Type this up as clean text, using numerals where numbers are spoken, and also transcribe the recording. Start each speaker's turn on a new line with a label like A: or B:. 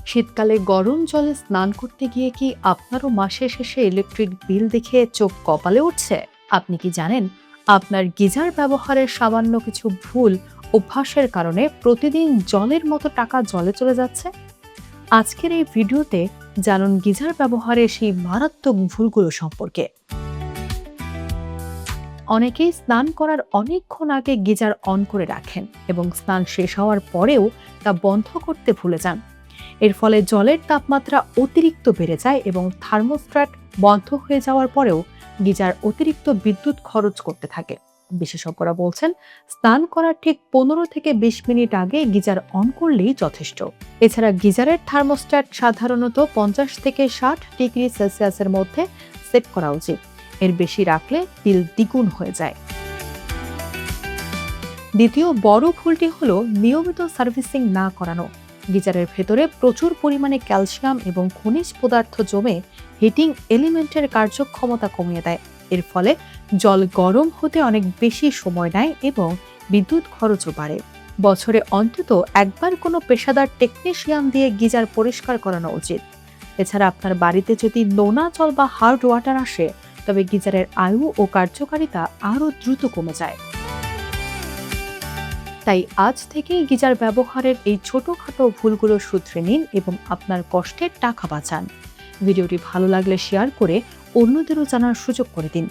A: শীতকালে গরম জলে স্নান করতে গিয়ে কি আপনারও মাসে শেষে ইলেকট্রিক বিল দেখে চোখ কপালে উঠছে? আপনি কি জানেন আপনার গিজার ব্যবহারের সামান্য কিছু ভুল অভ্যাসের কারণে প্রতিদিন জলের মতো টাকা জলে চলে যাচ্ছে? আজকের এই ভিডিওতে জানুন গিজার ব্যবহারের সেই মারাত্মক ভুলগুলো সম্পর্কে। অনেকেই স্নান করার অনেকক্ষণ আগে গিজার অন করে রাখেন এবং স্নান শেষ হওয়ার পরেও তা বন্ধ করতে ভুলে যান। এর ফলে জলের তাপমাত্রা অতিরিক্ত বেড়ে যায় এবং থার্মোস্ট্যাট বন্ধ হয়ে যাওয়ার পরেও গিজার অতিরিক্ত বিদ্যুৎ খরচ করতে থাকে। বিশেষজ্ঞরা বলছেন, স্নান করার ঠিক 15 থেকে 20 মিনিট আগে গিজার অন করলেই যথেষ্ট। এছাড়া গিজারের থার্মোস্ট্যাট সাধারণত 50 থেকে 60 ডিগ্রি সেলসিয়াসের মধ্যে সেট করা উচিত। এর বেশি রাখলে বিল দ্বিগুণ হয়ে যায়। দ্বিতীয় বড় ভুলটি হলো নিয়মিত সার্ভিসিং না করানো। গিজারের ভেতরে প্রচুর পরিমাণে ক্যালসিয়াম এবং খনিজ পদার্থ জমে হিটিং এলিমেন্টের কার্যক্ষমতা কমিয়ে দেয়। এর ফলে জল গরম হতে অনেক বেশি সময় নেয় এবং বিদ্যুৎ খরচও বাড়ে। বছরে অন্তত একবার কোনো পেশাদার টেকনিশিয়ান দিয়ে গিজার পরিষ্কার করানো উচিত। এছাড়া আপনার বাড়িতে যদি নোনা জল বা হার্ড ওয়াটার আসে, তবে গিজারের আয়ু ও কার্যকারিতা আরও দ্রুত কমে যায়। তাই আজ থেকেই গিজার ব্যবহারের এই ছোটখাটো ভুলগুলো শুধরে নিন এবং আপনার কষ্টের টাকা বাঁচান। ভিডিওটি ভালো লাগলে শেয়ার করে অন্যদেরও জানার সুযোগ করে দিন।